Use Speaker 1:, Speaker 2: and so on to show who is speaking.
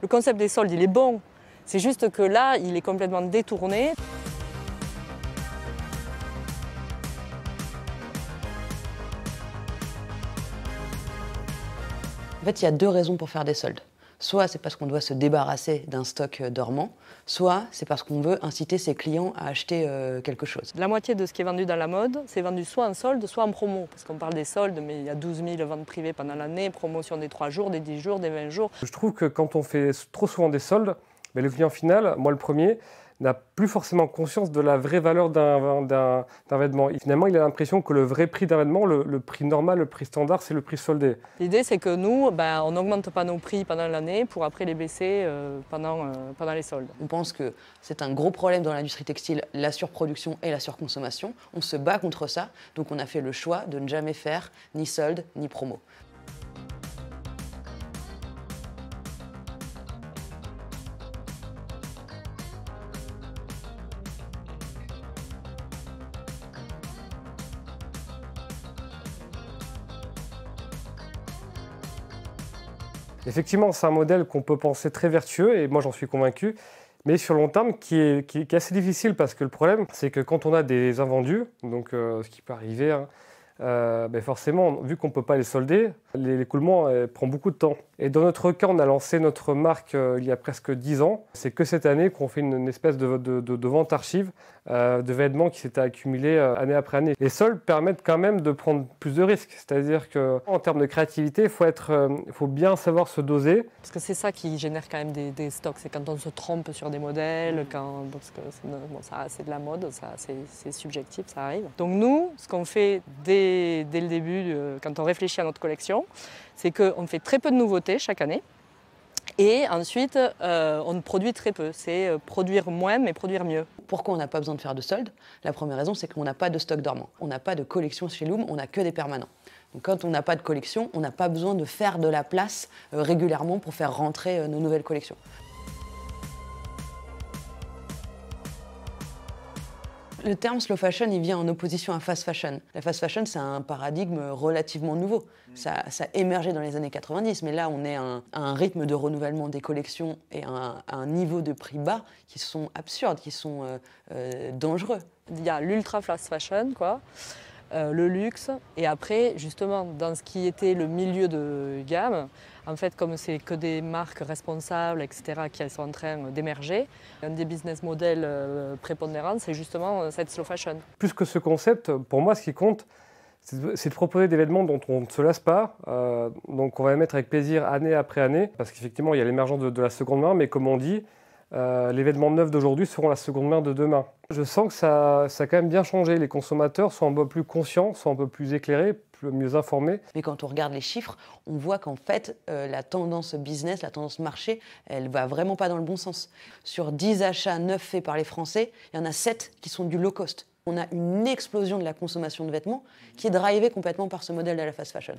Speaker 1: Le concept des soldes, il est bon. C'est juste que là, il est complètement détourné.
Speaker 2: En fait, il y a deux raisons pour faire des soldes. Soit c'est parce qu'on doit se débarrasser d'un stock dormant, soit c'est parce qu'on veut inciter ses clients à acheter quelque chose.
Speaker 1: La moitié de ce qui est vendu dans la mode, c'est vendu soit en solde, soit en promo. Parce qu'on parle des soldes, mais il y a 12 000 ventes privées pendant l'année, promotion des 3 jours, des 10 jours, des 20 jours.
Speaker 3: Je trouve que quand on fait trop souvent des soldes, le client final, moi le premier, n'a plus forcément conscience de la vraie valeur d'un vêtement. Et finalement, il a l'impression que le vrai prix d'un vêtement, le prix normal, le prix standard, c'est le prix soldé.
Speaker 1: L'idée, c'est que nous, on n'augmente pas nos prix pendant l'année pour après les baisser pendant les soldes.
Speaker 2: On pense que c'est un gros problème dans l'industrie textile, la surproduction et la surconsommation. On se bat contre ça, donc on a fait le choix de ne jamais faire ni solde ni promo.
Speaker 3: Effectivement, c'est un modèle qu'on peut penser très vertueux, et moi j'en suis convaincu, mais sur le long terme qui est assez difficile, parce que le problème, c'est que quand on a des invendus, donc ce qui peut arriver, hein, forcément, vu qu'on ne peut pas les solder, l'écoulement prend beaucoup de temps. Et dans notre cas, on a lancé notre marque il y a presque 10 ans. C'est que cette année qu'on fait une espèce de vente archive de vêtements qui s'étaient accumulés année après année. Les soldes permettent quand même de prendre plus de risques. C'est-à-dire qu'en termes de créativité, il faut bien savoir se doser.
Speaker 1: Parce que c'est ça qui génère quand même des stocks. C'est quand on se trompe sur des modèles, parce que c'est de la mode, c'est subjectif, ça arrive. Donc nous, ce qu'on fait dès le début, quand on réfléchit à notre collection, c'est qu'on fait très peu de nouveautés chaque année. Et ensuite, on produit très peu. C'est produire moins, mais produire mieux.
Speaker 2: Pourquoi on n'a pas besoin de faire de soldes? La première raison, c'est qu'on n'a pas de stock dormant. On n'a pas de collection chez Loom, on n'a que des permanents. Donc quand on n'a pas de collection, on n'a pas besoin de faire de la place régulièrement pour faire rentrer nos nouvelles collections. Le terme slow fashion, il vient en opposition à fast fashion. La fast fashion, c'est un paradigme relativement nouveau. Ça a émergé dans les années 90, mais là, on est à un rythme de renouvellement des collections et à un niveau de prix bas qui sont absurdes, qui sont dangereux.
Speaker 1: Il y a l'ultra fast fashion, quoi. Le luxe, et après, justement, dans ce qui était le milieu de gamme, en fait, comme c'est que des marques responsables, etc., qui sont en train d'émerger, un des business models prépondérants, c'est justement cette slow fashion.
Speaker 3: Plus que ce concept, pour moi, ce qui compte, c'est de proposer des vêtements dont on ne se lasse pas, donc on va les mettre avec plaisir année après année, parce qu'effectivement, il y a l'émergence de la seconde main, mais comme on dit, les vêtements neufs d'aujourd'hui seront la seconde main de demain. Je sens que ça a quand même bien changé. Les consommateurs sont un peu plus conscients, sont un peu plus éclairés, mieux informés.
Speaker 2: Mais quand on regarde les chiffres, on voit qu'en fait, la tendance business, la tendance marché, elle va vraiment pas dans le bon sens. Sur 10 achats neufs faits par les Français, il y en a 7 qui sont du low cost. On a une explosion de la consommation de vêtements qui est drivée complètement par ce modèle de la fast fashion.